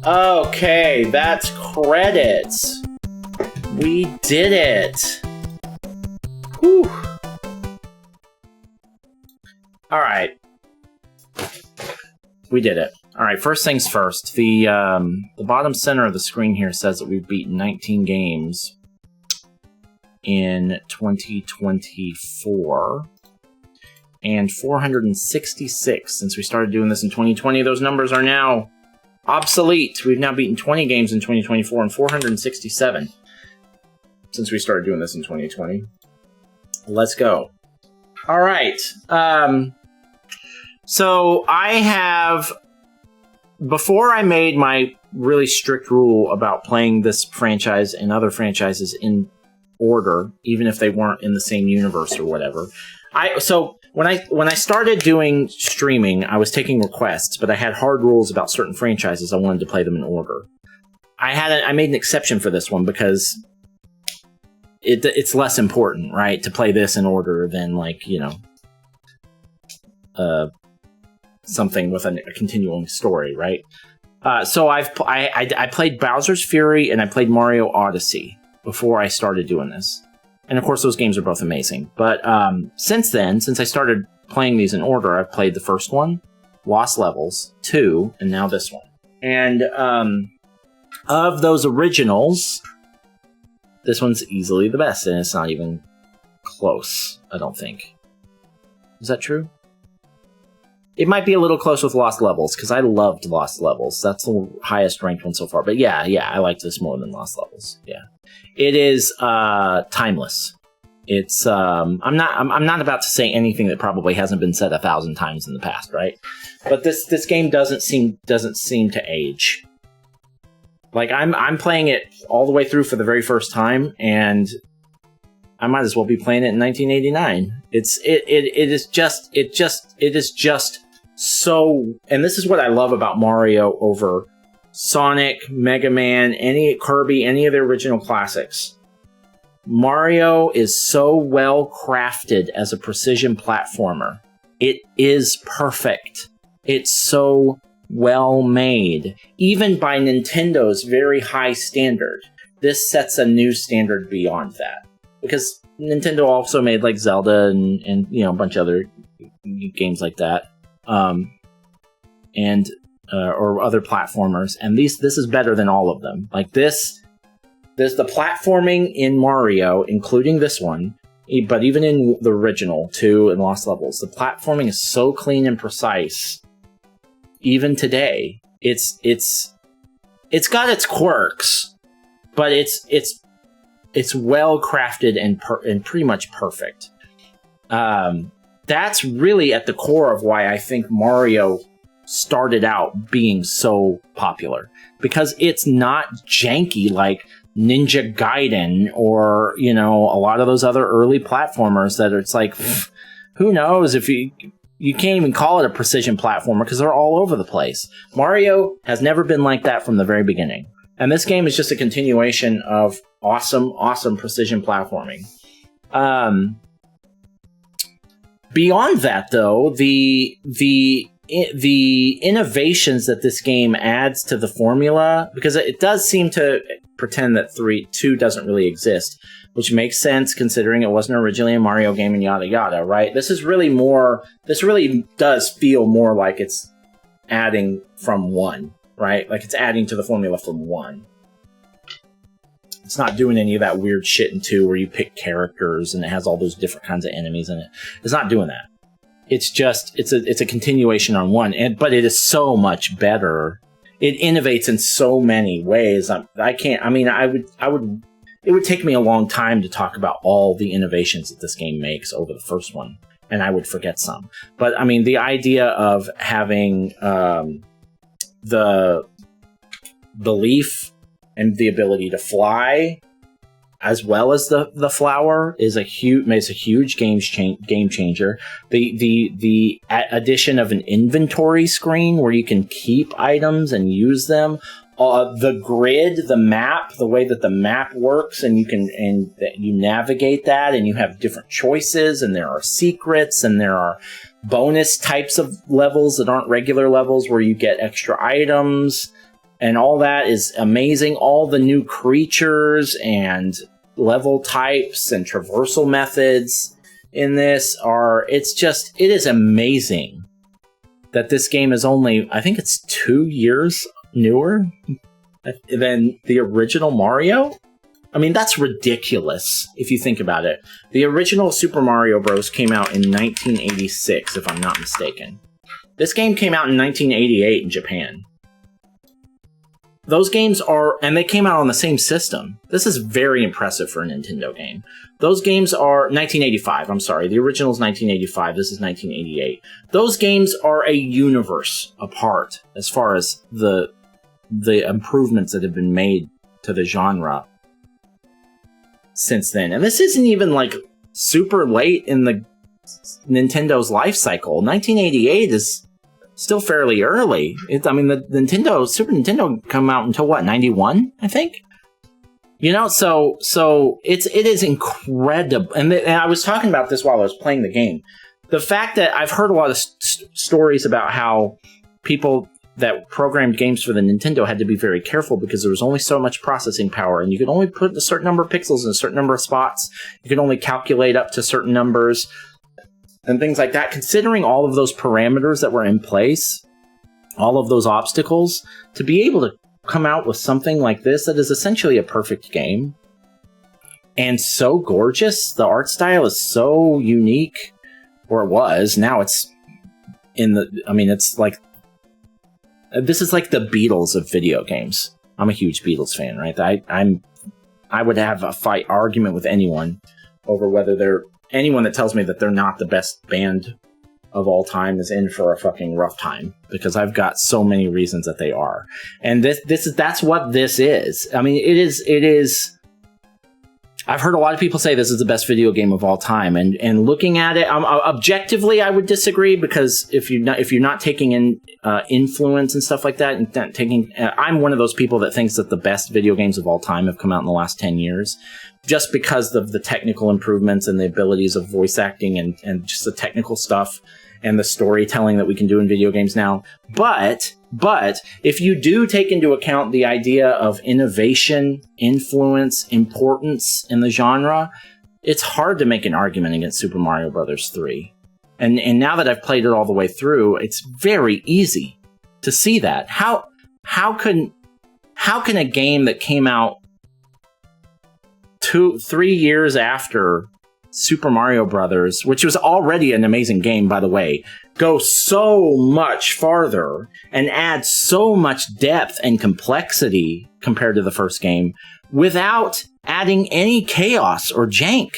Okay, that's credits. We did it. Whew. All right. We did it. All right, first things first. The bottom center of the screen here says that we've beaten 19 games in 2024 and 466 since we started doing this in 2020. Those numbers are now obsolete. We've now beaten 20 games in 2024 and 467 since we started doing this in 2020. Let's go. All right. So I have, before I made my really strict rule about playing this franchise and other franchises in order, even if they weren't in the same universe or whatever. So when I started doing streaming, I was taking requests, but I had hard rules about certain franchises. I wanted to play them in order. I made an exception for this one because it's less important, right, to play this in order than, like, you know, something with a continuing story, right? So I played Bowser's Fury and I played Mario Odyssey before I started doing this. And of course, those games are both amazing. But since then, since I started playing these in order, I've played the first one, Lost Levels, 2, and now this one. And of those originals, this one's easily the best, and it's not even close, I don't think. Is that true? It might be a little close with Lost Levels, because I loved Lost Levels. That's the highest ranked one so far. But yeah, I like this more than Lost Levels. Yeah. It is timeless. It's I'm not about to say anything that probably hasn't been said 1,000 times in the past, right? But this game doesn't seem to age. Like, I'm playing it all the way through for the very first time, and I might as well be playing it in 1989. It is just so, and this is what I love about Mario over Sonic, Mega Man, any Kirby, any of the original classics. Mario is so well crafted as a precision platformer. It is perfect. It's so well made, even by Nintendo's very high standard. This sets a new standard beyond that, because Nintendo also made, like, Zelda and you know, a bunch of other games like that, or other platformers, and this is better than all of them. Like, this the platforming in Mario, including this one, but even in the original 2 and Lost Levels, the platforming is so clean and precise. Even today, it's got its quirks, but it's well crafted and pretty much perfect. That's really at the core of why I think Mario started out being so popular, because it's not janky like Ninja Gaiden or, you know, a lot of those other early platformers that it's like, who knows if you can't even call it a precision platformer because they're all over the place. Mario has never been like that from the very beginning. And this game is just a continuation of awesome precision platforming. Beyond that, though, the innovations that this game adds to the formula, because it does seem to pretend that 2 doesn't really exist, which makes sense considering it wasn't originally a Mario game and yada yada, right? This really does feel more like it's adding from 1, right? Like it's adding to the formula from 1. It's not doing any of that weird shit in 2 where you pick characters and it has all those different kinds of enemies in it. It's not doing that. It's just, it's a continuation on 1, but it is so much better. It innovates in so many ways. It would take me a long time to talk about all the innovations that this game makes over the first one, and I would forget some. But I mean, the idea of having the leaf and the ability to fly, as well as the flower, makes a huge game changer. The addition of an inventory screen where you can keep items and use them. The grid, the map, the way that the map works, and you navigate that, and you have different choices, and there are secrets, and there are bonus types of levels that aren't regular levels where you get extra items. And all that is amazing. All the new creatures and level types and traversal methods in this it is amazing that this game is only, I think it's 2 years newer than the original Mario. I mean, that's ridiculous if you think about it. The original Super Mario Bros. Came out in 1986, if I'm not mistaken. This game came out in 1988 in Japan. Those games and they came out on the same system. This is very impressive for a Nintendo game. Those games are 1985, I'm sorry. The original is 1985, this is 1988. Those games are a universe apart as far as the improvements that have been made to the genre since then. And this isn't even like super late in the Nintendo's life cycle. 1988 is still fairly early. The Super Nintendo come out until what, 91, I think? You know, so it is incredible. And I was talking about this while I was playing the game. The fact that I've heard a lot of stories about how people that programmed games for the Nintendo had to be very careful because there was only so much processing power, and you could only put a certain number of pixels in a certain number of spots. You could only calculate up to certain numbers and things like that. Considering all of those parameters that were in place, all of those obstacles, to be able to come out with something like this that is essentially a perfect game and so gorgeous, the art style is so unique, or it was. Now it's it's like, this is like the Beatles of video games. I'm a huge Beatles fan, right? I would have a argument with anyone over whether anyone that tells me that they're not the best band of all time is in for a fucking rough time, because I've got so many reasons that they are. And that's what this is. I mean, it is. I've heard a lot of people say this is the best video game of all time, and looking at it, objectively, I would disagree, because if you're not taking in influence and stuff like that, and not taking, I'm one of those people that thinks that the best video games of all time have come out in the last 10 years, just because of the technical improvements and the abilities of voice acting and just the technical stuff and the storytelling that we can do in video games now. But if you do take into account the idea of innovation, influence, importance in the genre, it's hard to make an argument against Super Mario Bros. 3. And now that I've played it all the way through, it's very easy to see that. How can a game that came out 3 years after Super Mario Brothers, which was already an amazing game, by the way, go so much farther and add so much depth and complexity compared to the first game without adding any chaos or jank?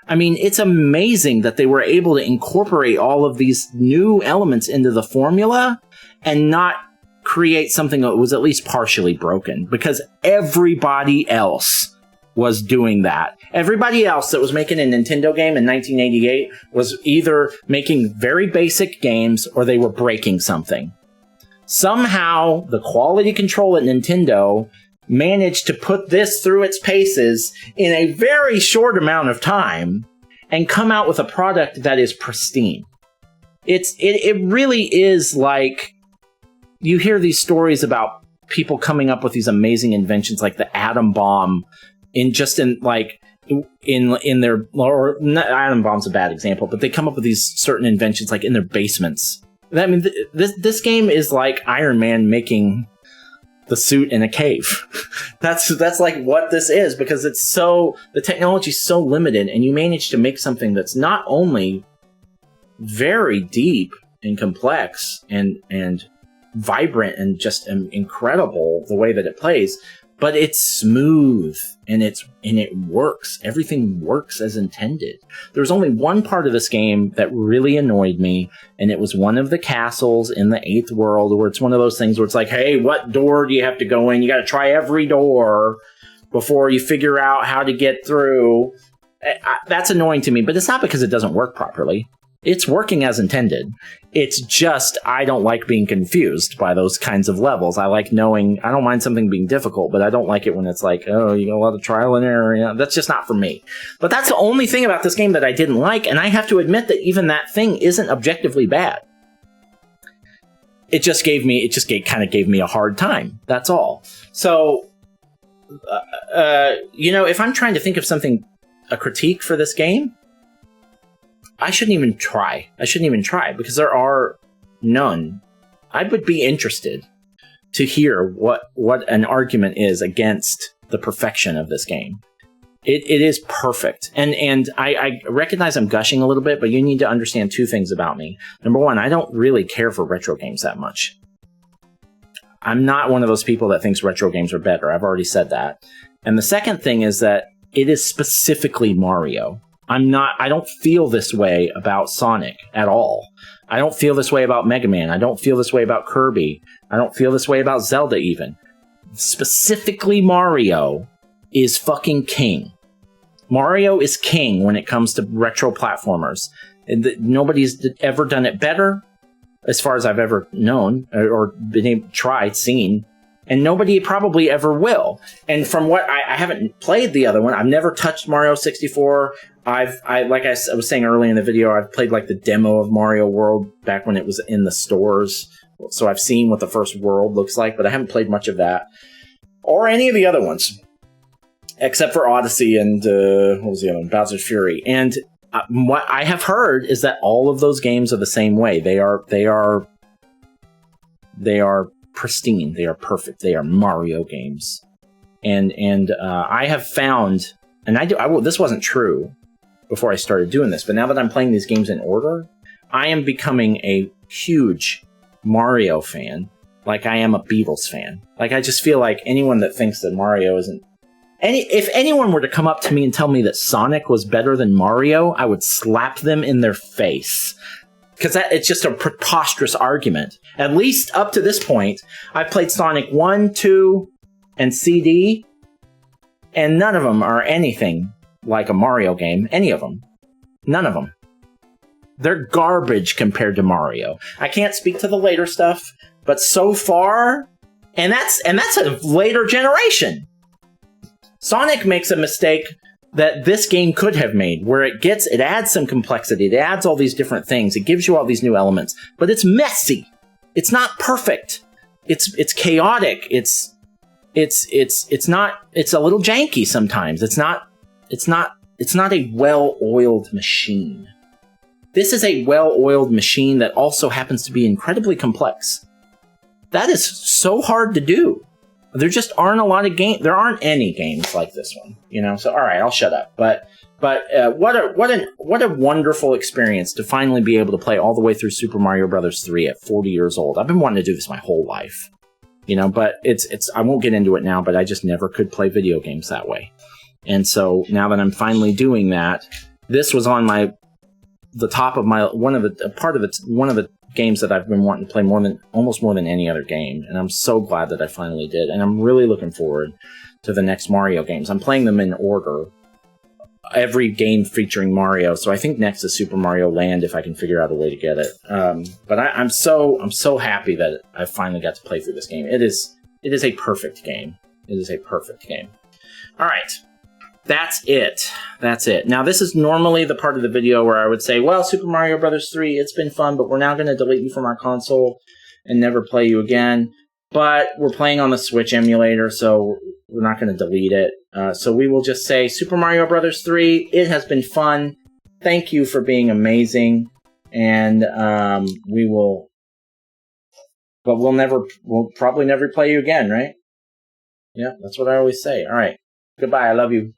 I mean, it's amazing that they were able to incorporate all of these new elements into the formula and not create something that was at least partially broken, because everybody else was doing that. Everybody else that was making a Nintendo game in 1988 was either making very basic games or they were breaking something. Somehow, the quality control at Nintendo managed to put this through its paces in a very short amount of time and come out with a product that is pristine. It really is like, you hear these stories about people coming up with these amazing inventions like the atom bomb in their, or not, atom bomb's a bad example, but they come up with these certain inventions like in their basements. I mean, this game is like Iron Man making the suit in a cave. That's like what this is, because the technology's so limited, and you manage to make something that's not only very deep and complex and vibrant and just incredible the way that it plays, but it's smooth and it works. Everything works as intended. There's only one part of this game that really annoyed me, and it was one of the castles in the 8th world, where it's one of those things where it's like, hey, what door do you have to go in? You got to try every door before you figure out how to get through. That's annoying to me, but it's not because it doesn't work properly. It's working as intended. It's just, I don't like being confused by those kinds of levels. I like knowing, I don't mind something being difficult, but I don't like it when it's like, oh, you got a lot of trial and error. You know, that's just not for me. But that's the only thing about this game that I didn't like, and I have to admit that even that thing isn't objectively bad. it just kind of gave me a hard time. That's all. So, if I'm trying to think of a critique for this game, I shouldn't even try. Because there are none. I would be interested to hear what an argument is against the perfection of this game. It is perfect. And I recognize I'm gushing a little bit, but you need to understand two things about me. Number one, I don't really care for retro games that much. I'm not one of those people that thinks retro games are better. I've already said that. And the second thing is that it is specifically Mario. I don't feel this way about Sonic at all. I don't feel this way about Mega Man. I don't feel this way about Kirby. I don't feel this way about Zelda even. Specifically Mario is fucking king. Mario is king when it comes to retro platformers. Nobody's ever done it better, as far as I've ever known, or seen. And nobody probably ever will. And from what I haven't played the other one, I've never touched Mario 64. Like I was saying earlier in the video, I've played like the demo of Mario World back when it was in the stores. So I've seen what the first world looks like, but I haven't played much of that or any of the other ones, except for Odyssey and what was the other one? Bowser's Fury. And what I have heard is that all of those games are the same way. They are pristine. They are perfect. They are Mario games. And I have found, and this wasn't true before I started doing this, but now that I'm playing these games in order, I am becoming a huge Mario fan, like I am a Beatles fan. Like, I just feel like anyone that thinks that Mario isn't, if anyone were to come up to me and tell me that Sonic was better than Mario, I would slap them in their face. Because it's just a preposterous argument. At least up to this point, I've played Sonic 1, 2, and CD, and none of them are anything like a Mario game. Any of them. None of them. They're garbage compared to Mario. I can't speak to the later stuff, but so far, and that's a later generation. Sonic makes a mistake that this game could have made, where it adds some complexity, it adds all these different things, it gives you all these new elements, but it's messy. It's not perfect. It's chaotic. It's a little janky sometimes. It's not a well-oiled machine. This is a well-oiled machine that also happens to be incredibly complex. That is so hard to do. There just aren't a lot of games. There aren't any games like this one, So, all right, I'll shut up. But what a wonderful experience to finally be able to play all the way through Super Mario Brothers 3 at 40 years old. I've been wanting to do this my whole life, But it's I won't get into it now. But I just never could play video games that way, and so now that I'm finally doing that, this was on the top of my one of the games that I've been wanting to play almost more than any other game, and I'm so glad that I finally did, and I'm really looking forward to the next Mario games. I'm playing them in order, every game featuring Mario, so I think next is Super Mario Land if I can figure out a way to get it. But I'm so happy that I finally got to play through this game. It is a perfect game. It is a perfect game. All right. That's it. Now, this is normally the part of the video where I would say, well, Super Mario Brothers 3, it's been fun, but we're now going to delete you from our console and never play you again. But we're playing on the Switch emulator, so we're not going to delete it. So we will just say, Super Mario Brothers 3, it has been fun. Thank you for being amazing. And we'll probably never play you again, right? Yeah, that's what I always say. All right. Goodbye. I love you.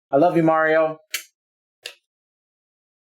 I love you, Mario.